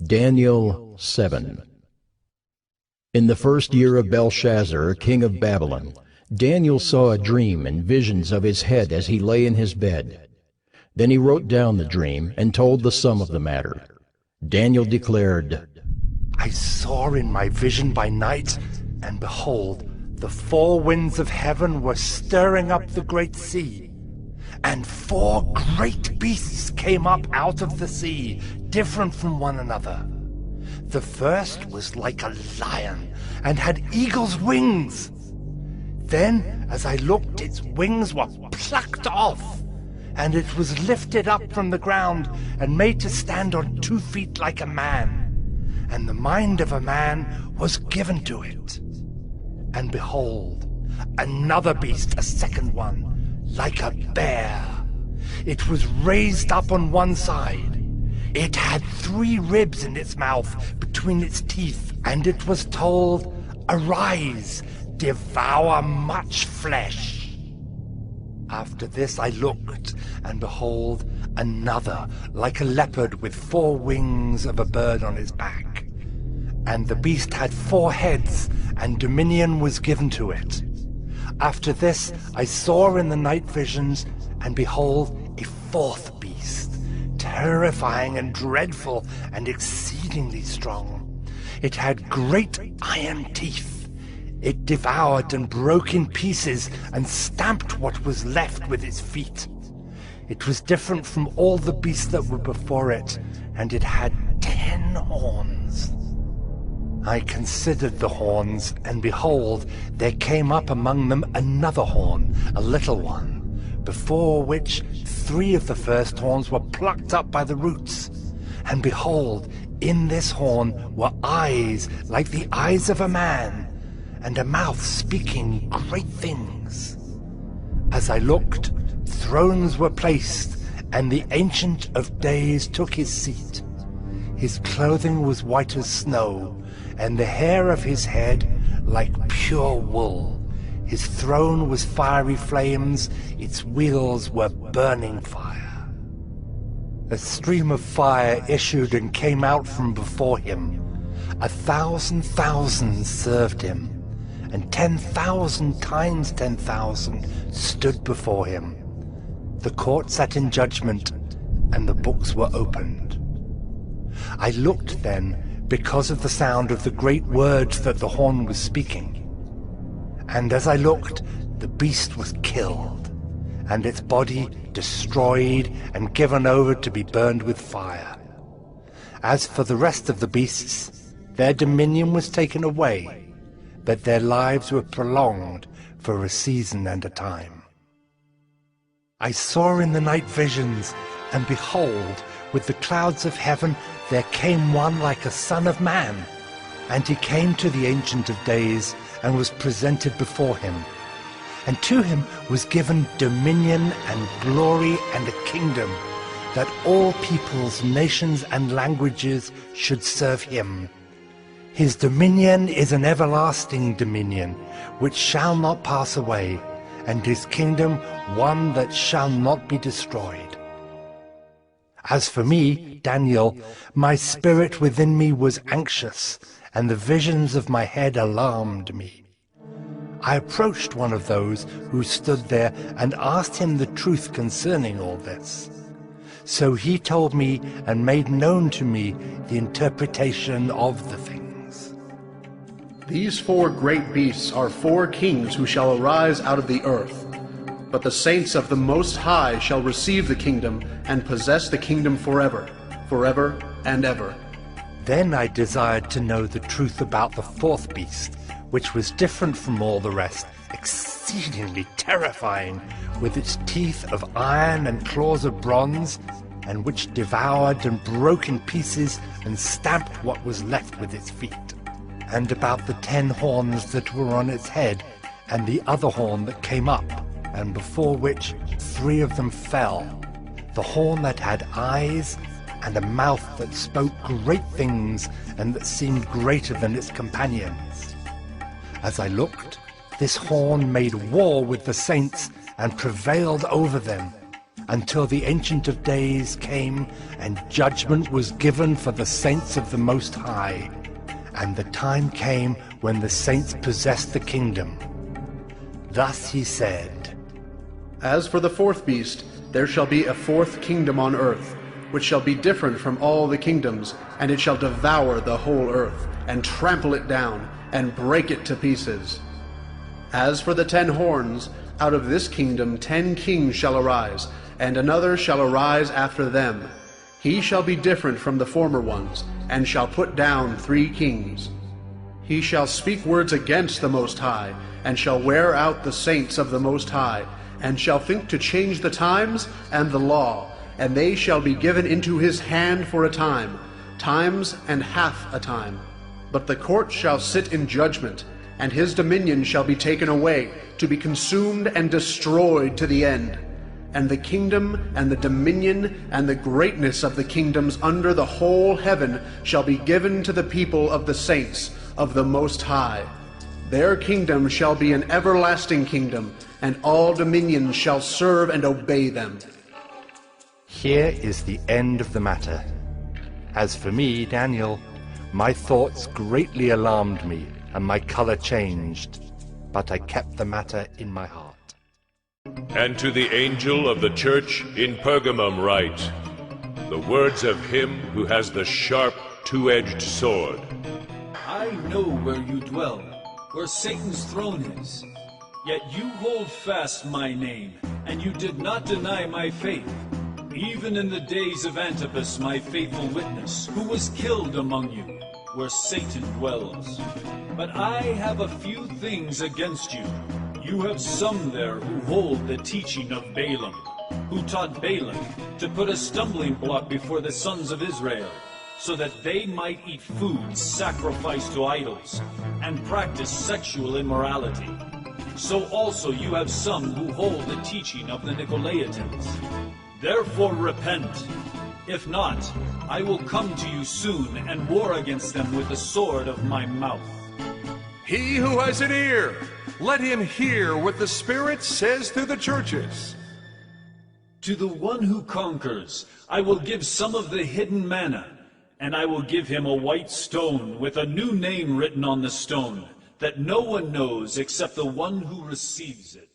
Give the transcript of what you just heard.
Daniel 7. In the first year of Belshazzar, king of Babylon, Daniel saw a dream and visions of his head as he lay in his bed. Then he wrote down the dream and told the sum of the matter. Daniel declared, I saw in my vision by night, and behold, the four winds of heaven were stirring up the great sea. And four great beasts came up out of the sea, different from one another. The first was like a lion, and had eagle's wings. Then, as I looked, its wings were plucked off, and it was lifted up from the ground, and made to stand on 2 feet like a man. And the mind of a man was given to it. And behold, another beast, a second one, like a bear. It was raised up on one side. It had 3 ribs in its mouth between its teeth, and it was told, Arise, devour much flesh. After this I looked, and behold, another, like a leopard with 4 wings of a bird on its back. And the beast had 4 heads, and dominion was given to it. After this I saw in the night visions, and behold, a 4th beast, terrifying and dreadful and exceedingly strong. It had great iron teeth. It devoured and broke in pieces and stamped what was left with its feet. It was different from all the beasts that were before it, and it had 10 horns. I considered the horns, and behold, there came up among them another horn, a little one, before which 3 of the first horns were plucked up by the roots. And behold, in this horn were eyes like the eyes of a man, and a mouth speaking great things. As I looked, thrones were placed, and the Ancient of Days took his seat. His clothing was white as snow, and the hair of his head like pure wool. His throne was fiery flames, its wheels were burning fire. A stream of fire issued and came out from before him. 1,000 thousands served him, and 10,000 times 10,000 stood before him. The court sat in judgment, and the books were opened. I looked then, because of the sound of the great words that the horn was speaking. And as I looked, the beast was killed, and its body destroyed and given over to be burned with fire. As for the rest of the beasts, their dominion was taken away, but their lives were prolonged for a season and a time. I saw in the night visions, and behold, with the clouds of heaven there came one like a son of man. And he came to the Ancient of Days, and was presented before him. And to him was given dominion and glory and a kingdom, that all peoples, nations, and languages should serve him. His dominion is an everlasting dominion, which shall not pass away, and his kingdom one that shall not be destroyed. As for me, Daniel, my spirit within me was anxious, and the visions of my head alarmed me. I approached one of those who stood there and asked him the truth concerning all this. So he told me and made known to me the interpretation of the things. These 4 great beasts are 4 kings who shall arise out of the earth. But the saints of the Most High shall receive the kingdom and possess the kingdom forever, forever and ever. Then I desired to know the truth about the 4th beast, which was different from all the rest, exceedingly terrifying, with its teeth of iron and claws of bronze, and which devoured and broke in pieces and stamped what was left with its feet. And about the 10 horns that were on its head, and the other horn that came up, and before which 3 of them fell, the horn that had eyes, and a mouth that spoke great things, and that seemed greater than its companions. As I looked, this horn made war with the saints, and prevailed over them, until the Ancient of Days came and judgment was given for the saints of the Most High. And the time came when the saints possessed the kingdom. Thus he said, As for the fourth beast, there shall be a fourth kingdom on earth, which shall be different from all the kingdoms, and it shall devour the whole earth, and trample it down, and break it to pieces. As for the 10 horns, out of this kingdom 10 kings shall arise, and another shall arise after them. He shall be different from the former ones, and shall put down 3 kings. He shall speak words against the Most High, and shall wear out the saints of the Most High, and shall think to change the times and the law, and they shall be given into his hand for a time, times and half a time. But the court shall sit in judgment, and his dominion shall be taken away, to be consumed and destroyed to the end. And the kingdom and the dominion and the greatness of the kingdoms under the whole heaven shall be given to the people of the saints of the Most High. Their kingdom shall be an everlasting kingdom, and all dominions shall serve and obey them. Here is the end of the matter. As for me, Daniel, my thoughts greatly alarmed me, and my color changed, but I kept the matter in my heart. And to the angel of the church in Pergamum write, the words of him who has the sharp, two-edged sword. I know where you dwell, where Satan's throne is. Yet you hold fast my name, and you did not deny my faith, even in the days of Antipas, my faithful witness, who was killed among you, where Satan dwells. But I have a few things against you. You have some there who hold the teaching of Balaam, who taught Balak to put a stumbling block before the sons of Israel, so that they might eat food sacrificed to idols, and practice sexual immorality. So also you have some who hold the teaching of the Nicolaitans. Therefore repent. If not, I will come to you soon and war against them with the sword of my mouth. He who has an ear, let him hear what the Spirit says to the churches. To the one who conquers, I will give some of the hidden manna, and I will give him a white stone with a new name written on the stone, that no one knows except the one who receives it.